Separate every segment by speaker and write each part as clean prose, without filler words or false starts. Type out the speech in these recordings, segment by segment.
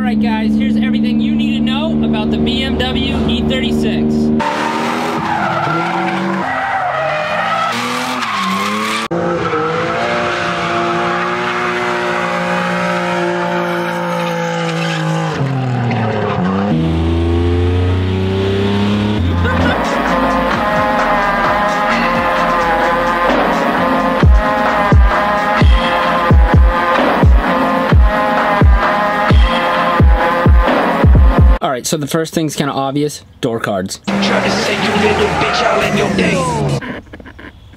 Speaker 1: Alright guys, here's everything you need to know about the BMW E36. Alright, so the first thing's kind of obvious, door cards.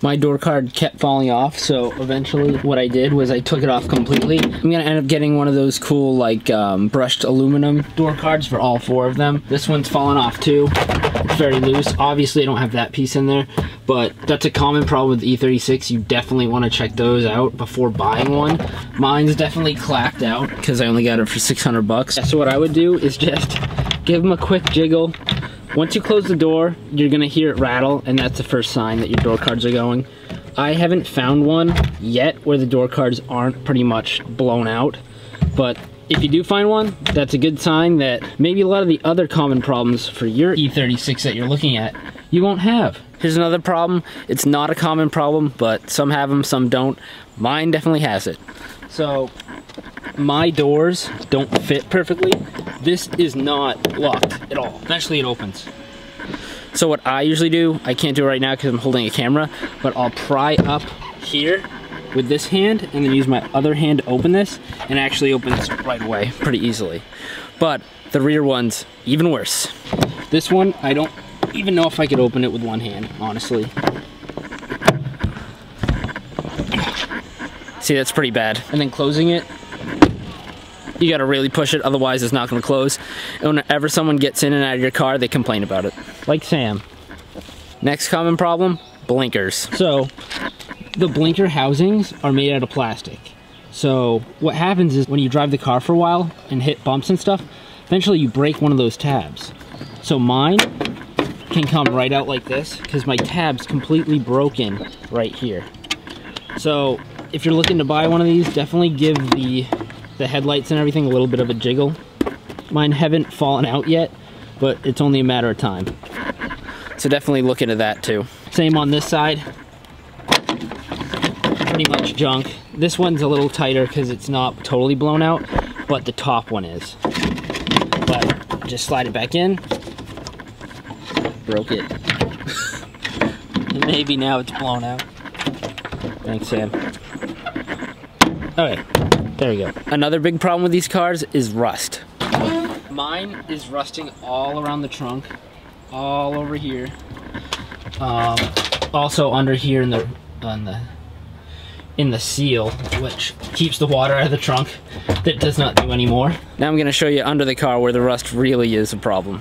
Speaker 1: My door card kept falling off, so eventually what I did was I took it off completely. I'm gonna end up getting one of those cool, like, brushed aluminum door cards for all 4 of them. This one's fallen off too. It's very loose. Obviously I don't have that piece in there, but that's a common problem with the E36. You definitely want to check those out before buying one. Mine's definitely clacked out because I only got it for 600 bucks. So what I would do is just give them a quick jiggle. Once you close the door, you're gonna hear it rattle, and that's the first sign that your door cards are going. I haven't found one yet where the door cards aren't pretty much blown out, but if you do find one, that's a good sign that maybe a lot of the other common problems for your E36 that you're looking at, you won't have. Here's another problem. It's not a common problem, but some have them, some don't. Mine definitely has it. So, my doors don't fit perfectly. This is not locked at all. Eventually it opens. So what I usually do, I can't do it right now because I'm holding a camera, but I'll pry up here with this hand and then use my other hand to open this, and it actually opens right away pretty easily. But the rear one's even worse. This one, I don't even know if I could open it with one hand, honestly. See, that's pretty bad. And then closing it, you gotta really push it, otherwise it's not gonna close. And whenever someone gets in and out of your car, they complain about it. Like Sam. Next common problem, blinkers. So, the blinker housings are made out of plastic. So, what happens is when you drive the car for a while and hit bumps and stuff, eventually you break one of those tabs. So mine can come right out like this, because my tab's completely broken right here. So, if you're looking to buy one of these, definitely give the headlights and everything a little bit of a jiggle. Mine haven't fallen out yet, but it's only a matter of time. So definitely look into that too. Same on this side. Pretty much junk. This one's a little tighter because it's not totally blown out, but the top one is. But just slide it back in. Broke it. And maybe now it's blown out. Thanks, Sam. Okay, there we go. Another big problem with these cars is rust. Mine is rusting all around the trunk, all over here. Also under here in the seal, which keeps the water out of the trunk. That does not do anymore. Now I'm gonna show you under the car where the rust really is a problem.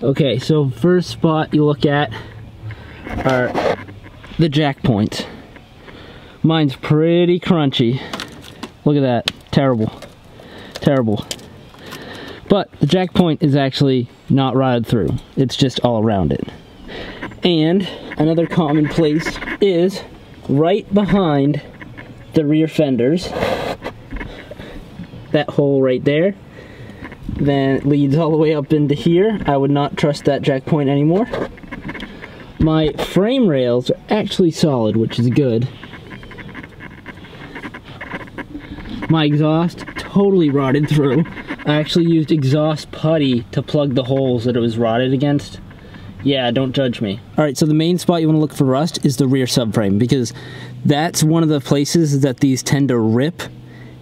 Speaker 1: Okay, so first spot you look at are the jack points. Mine's pretty crunchy. Look at that. Terrible. Terrible. But the jack point is actually not rotted through. It's just all around it. And another common place is right behind the rear fenders. That hole right there. Then it leads all the way up into here. I would not trust that jack point anymore. My frame rails are actually solid, which is good. My exhaust totally rotted through. I actually used exhaust putty to plug the holes that it was rotted against. Yeah, don't judge me. Alright, so the main spot you want to look for rust is the rear subframe, because that's one of the places that these tend to rip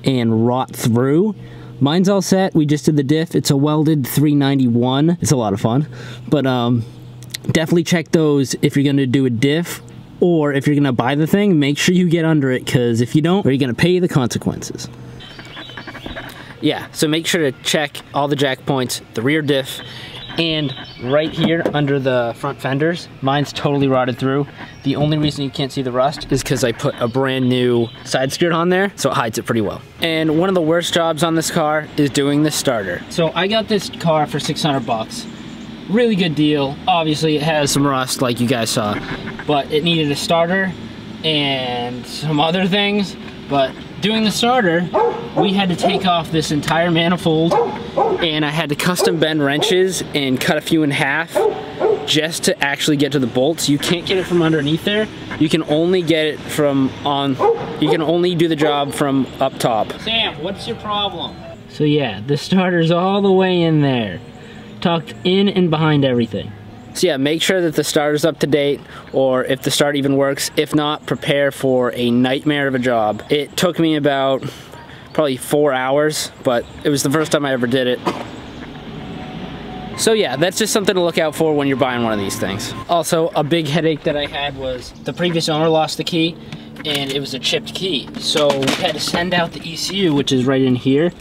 Speaker 1: and rot through. Mine's all set. We just did the diff. It's a welded 391. It's a lot of fun. But definitely check those if you're going to do a diff, or if you're going to buy the thing, make sure you get under it, because if you don't, you're going to pay the consequences. Yeah, so make sure to check all the jack points, the rear diff, and right here under the front fenders. Mine's totally rotted through. The only reason you can't see the rust is because I put a brand new side skirt on there, so it hides it pretty well. And one of the worst jobs on this car is doing the starter. So I got this car for 600 bucks. Really good deal. Obviously it has some rust like you guys saw, but it needed a starter and some other things, but doing the starter, we had to take off this entire manifold, and I had to custom bend wrenches and cut a few in half just to actually get to the bolts. You can't get it from underneath there. You can only get it from you can only do the job from up top. Sam, what's your problem? So yeah, the starter's all the way in there, tucked in and behind everything. So yeah, make sure that the starter's up to date, or if the start even works. If not, prepare for a nightmare of a job. It took me about probably 4 hours, but it was the first time I ever did it. So yeah, that's just something to look out for when you're buying one of these things. Also, a big headache that I had was the previous owner lost the key, and it was a chipped key. So we had to send out the ECU, which is right in here,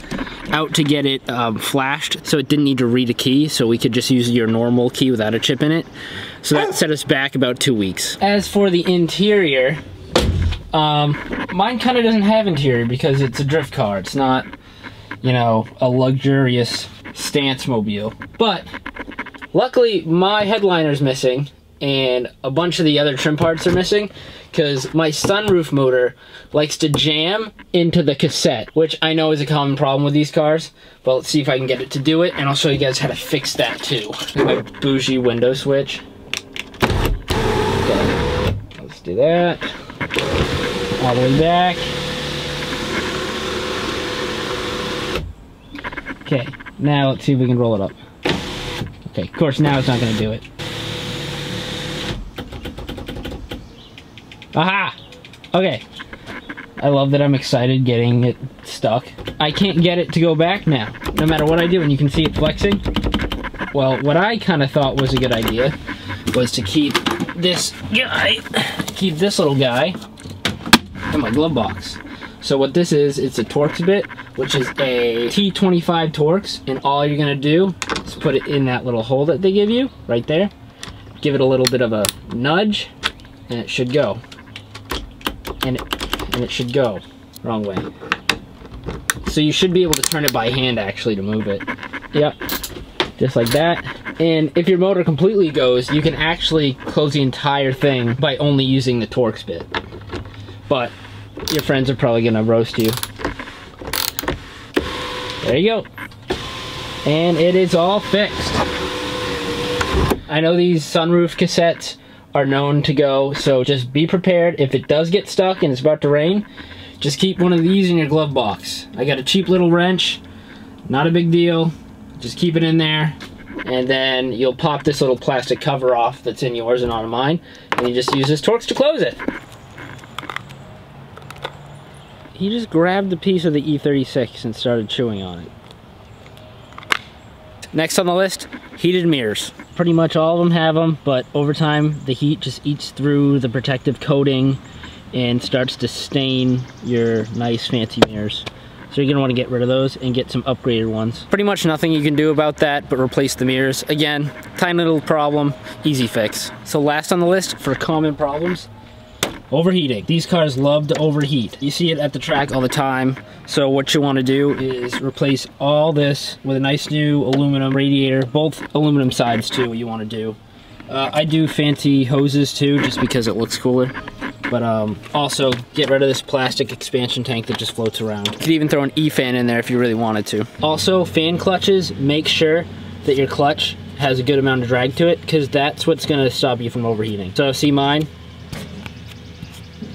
Speaker 1: out to get it flashed, so it didn't need to read a key, so we could just use your normal key without a chip in it. So that set us back about 2 weeks. As for the interior, mine kind of doesn't have interior because it's a drift car. It's not, you know, a luxurious stance mobile. But luckily my headliner's missing and a bunch of the other trim parts are missing, because my sunroof motor likes to jam into the cassette, which I know is a common problem with these cars, but let's see if I can get it to do it, and I'll show you guys how to fix that too. My bougie window switch. Okay, let's do that. All the way back. Okay, now let's see if we can roll it up. Okay, of course now it's not gonna do it. Aha! Okay. I love that I'm excited getting it stuck. I can't get it to go back now, no matter what I do, and you can see it flexing. Well, what I kind of thought was a good idea was to keep this little guy in my glove box. So what this is, it's a Torx bit, which is a T25 Torx, and all you're gonna do is put it in that little hole that they give you, right there. Give it a little bit of a nudge, and it should go. And it should go. Wrong way. So you should be able to turn it by hand actually to move it. Yep. Just like that. And if your motor completely goes, you can actually close the entire thing by only using the Torx bit. But your friends are probably gonna roast you. There you go. And it is all fixed. I know these sunroof cassettes are known to go, so just be prepared. If it does get stuck and it's about to rain, just keep one of these in your glove box. I got a cheap little wrench, not a big deal. Just keep it in there, and then you'll pop this little plastic cover off that's in yours and on mine, and you just use this Torx to close it. He just grabbed a piece of the E36 and started chewing on it. Next on the list, heated mirrors. Pretty much all of them have them, but over time the heat just eats through the protective coating and starts to stain your nice fancy mirrors. So you're gonna wanna get rid of those and get some upgraded ones. Pretty much nothing you can do about that but replace the mirrors. Again, tiny little problem, easy fix. So last on the list for common problems, overheating. These cars love to overheat. You see it at the track all the time. So what you want to do is replace all this with a nice new aluminum radiator, both aluminum sides too, you want to do. I do fancy hoses too, just because it looks cooler. But also get rid of this plastic expansion tank that just floats around. You could even throw an E-fan in there if you really wanted to. Also, fan clutches, make sure that your clutch has a good amount of drag to it, because that's what's going to stop you from overheating. So see mine?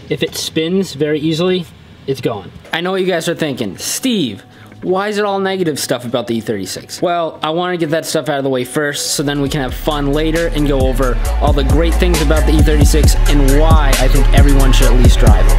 Speaker 1: If it spins very easily, it's gone. I know what you guys are thinking, Steve, why is it all negative stuff about the E36? Well, I want to get that stuff out of the way first, so then we can have fun later and go over all the great things about the E36 and why I think everyone should at least drive it.